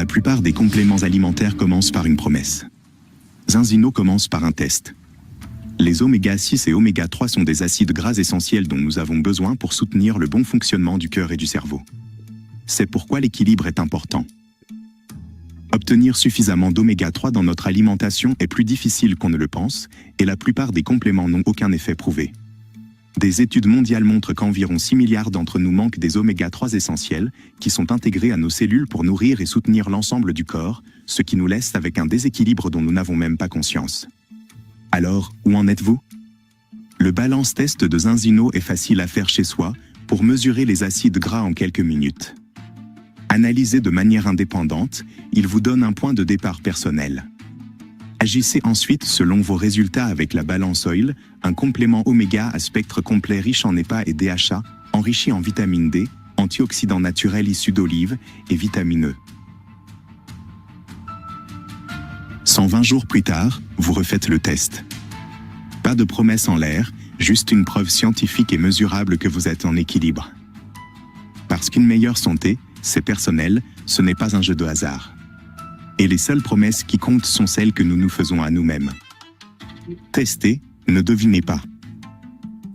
La plupart des compléments alimentaires commencent par une promesse. Zinzino commence par un test. Les oméga 6 et oméga 3 sont des acides gras essentiels dont nous avons besoin pour soutenir le bon fonctionnement du cœur et du cerveau. C'est pourquoi l'équilibre est important. Obtenir suffisamment d'oméga 3 dans notre alimentation est plus difficile qu'on ne le pense, et la plupart des compléments n'ont aucun effet prouvé. Des études mondiales montrent qu'environ 6 milliards d'entre nous manquent des oméga 3 essentiels, qui sont intégrés à nos cellules pour nourrir et soutenir l'ensemble du corps, ce qui nous laisse avec un déséquilibre dont nous n'avons même pas conscience. Alors, où en êtes-vous? Le balance test de Zinzino est facile à faire chez soi, pour mesurer les acides gras en quelques minutes. Analysé de manière indépendante, il vous donne un point de départ personnel. Agissez ensuite selon vos résultats avec la Balance Oil, un complément oméga à spectre complet riche en EPA et DHA, enrichi en vitamine D, antioxydants naturels issus d'olives et vitamine E. 120 jours plus tard, vous refaites le test. Pas de promesse en l'air, juste une preuve scientifique et mesurable que vous êtes en équilibre. Parce qu'une meilleure santé, c'est personnel, ce n'est pas un jeu de hasard. Et les seules promesses qui comptent sont celles que nous nous faisons à nous-mêmes. Testez, ne devinez pas.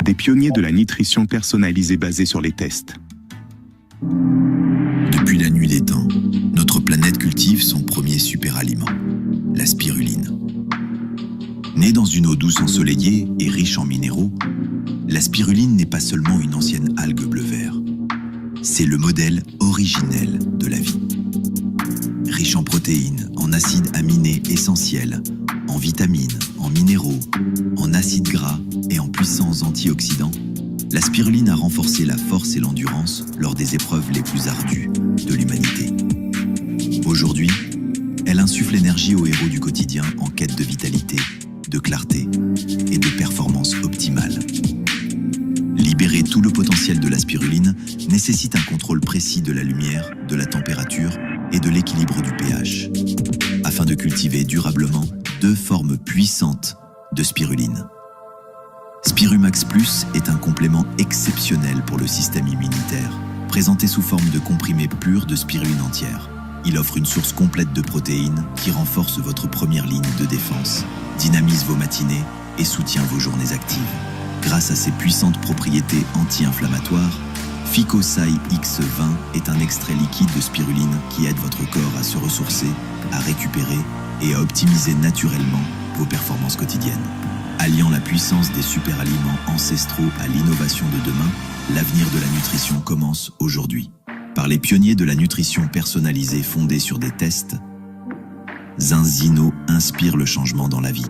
Des pionniers de la nutrition personnalisée basée sur les tests. Depuis la nuit des temps, notre planète cultive son premier super-aliment, la spiruline. Née dans une eau douce ensoleillée et riche en minéraux, la spiruline n'est pas seulement une ancienne algue bleu-vert. C'est le modèle originel de la vie. Riche en protéines, en acides aminés essentiels, en vitamines, en minéraux, en acides gras et en puissants antioxydants, la spiruline a renforcé la force et l'endurance lors des épreuves les plus ardues de l'humanité. Aujourd'hui, elle insuffle l'énergie aux héros du quotidien en quête de vitalité, de clarté et de performance optimale. Libérer tout le potentiel de la spiruline nécessite un contrôle précis de la lumière, de la température et de l'équilibre du pH, afin de cultiver durablement deux formes puissantes de spiruline. Spirumax Plus est un complément exceptionnel pour le système immunitaire, présenté sous forme de comprimés purs de spiruline entière. Il offre une source complète de protéines qui renforce votre première ligne de défense, dynamise vos matinées et soutient vos journées actives. Grâce à ses puissantes propriétés anti-inflammatoires, Phycosai X20 est un extrait liquide de spiruline qui aide votre corps à se ressourcer, à récupérer et à optimiser naturellement vos performances quotidiennes. Alliant la puissance des super-aliments ancestraux à l'innovation de demain, l'avenir de la nutrition commence aujourd'hui. Par les pionniers de la nutrition personnalisée fondée sur des tests, Zinzino inspire le changement dans la vie.